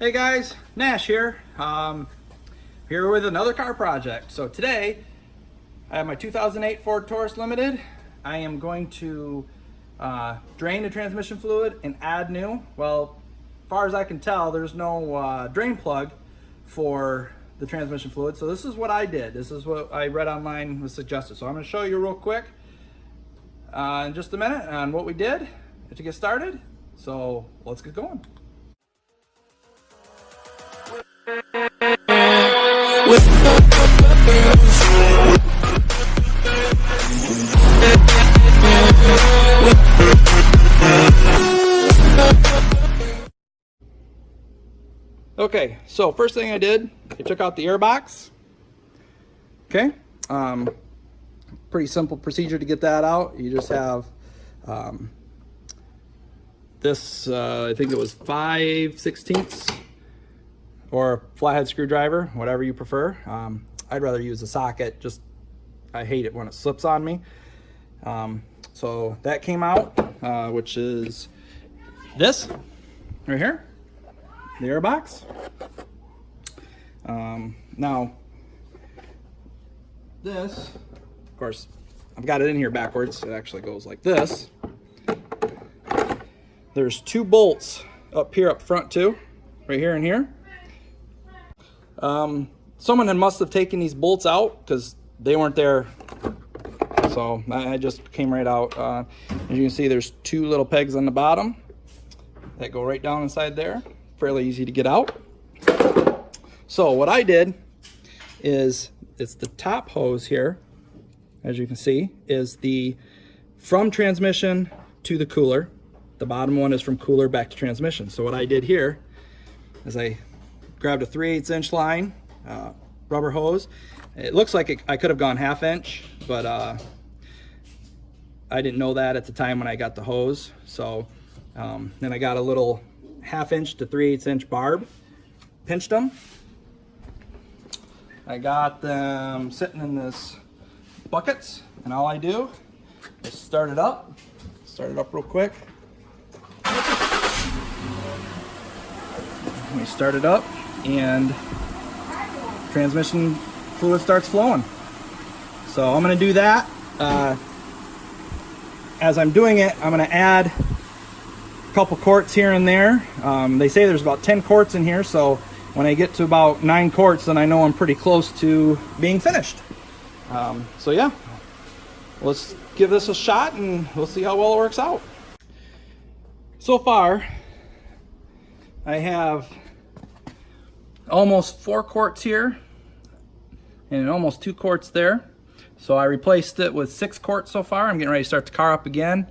Hey guys, Nash here. Here with another car project. So today, I have my 2008 Ford Taurus Limited. I am going to drain the transmission fluid and add new. Well, as far as I can tell, there's no drain plug for the transmission fluid. So this is what I did. This is what I read online was suggested. So I'm going to show you real quick in just a minute on what we did to get started. So let's get going. Okay, so first thing I did, I took out the air box. Okay, pretty simple procedure to get that out. You just have this, I think it was 5/16 or a flathead screwdriver, whatever you prefer. I'd rather use a socket, just I hate it when it slips on me. So that came out, which is this right here, the air box. Now this, of course, I've got it in here backwards. It actually goes like this. There's two bolts up here up front too, right here and here. Someone must have taken these bolts out because they weren't there. So I just came right out. As you can see, there's two little pegs on the bottom that go right down inside there. Fairly easy to get out. So what I did is, it's the top hose here, as you can see, is the from transmission to the cooler. The bottom one is from cooler back to transmission. So what I did here is I grabbed a 3/8 inch line, rubber hose. It looks like I could have gone 1/2 inch, but I didn't know that at the time when I got the hose. So then I got a little 1/2 inch to 3/8 inch barb, pinched them. I got them sitting in this buckets, and all I do is start it up real quick. Let me start it up, and transmission fluid starts flowing. So I'm going to do that. As I'm doing it, I'm going to add a couple quarts here and there. They say there's about 10 quarts in here, so when I get to about 9 quarts, then I know I'm pretty close to being finished. So yeah, let's give this a shot and we'll see how well it works out. So far, I have almost 4 quarts here and almost 2 quarts there. So I replaced it with 6 quarts so far. I'm getting ready to start the car up again.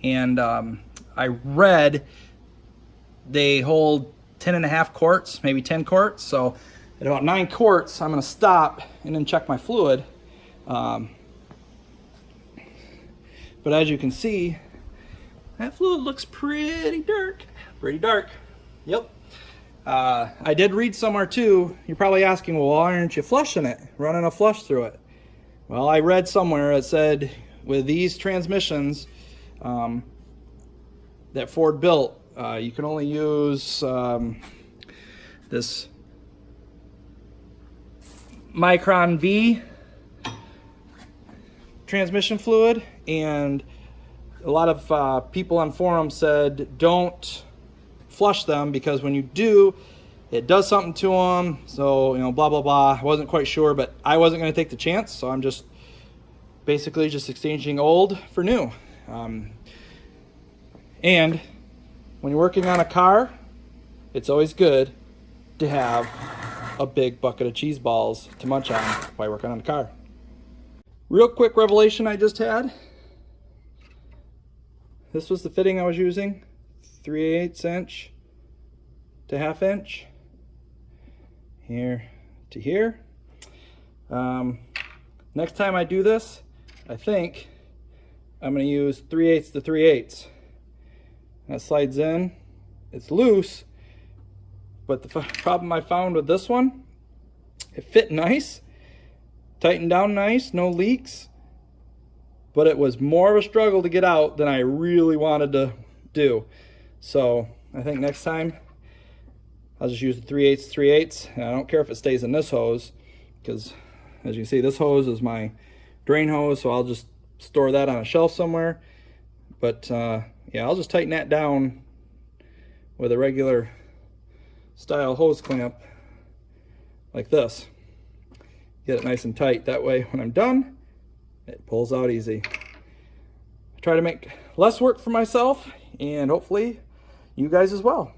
And I read they hold 10.5 quarts, maybe 10 quarts. So at about 9 quarts, I'm gonna stop and then check my fluid. But as you can see, that fluid looks pretty dark. Pretty dark. Yep. I did read somewhere too, you're probably asking, well, why aren't you flushing it? Running a flush through it. Well, I read somewhere it said with these transmissions that Ford built, you can only use this Micron V transmission fluid, and a lot of people on forums said don't flush them because when you do, it does something to them. So, you know, blah blah blah. I wasn't quite sure, but I wasn't going to take the chance, so I'm just basically just exchanging old for new. And when you're working on a car, it's always good to have a big bucket of cheese balls to munch on while working on the car. Real quick revelation I just had. This was the fitting I was using, 3/8 inch to 1/2 inch, here to here. Next time I do this, I think I'm going to use 3/8 to 3/8. That slides in. It's loose, but the problem I found with this one, it fit nice, tightened down nice, no leaks, but it was more of a struggle to get out than I really wanted to do. So I think next time I'll just use the 3/8 3/8. I don't care if it stays in this hose, because as you can see, this hose is my drain hose, so I'll just store that on a shelf somewhere. But yeah, I'll just tighten that down with a regular style hose clamp like this. Get it nice and tight. That way when I'm done, it pulls out easy. I try to make less work for myself, and hopefully you guys as well.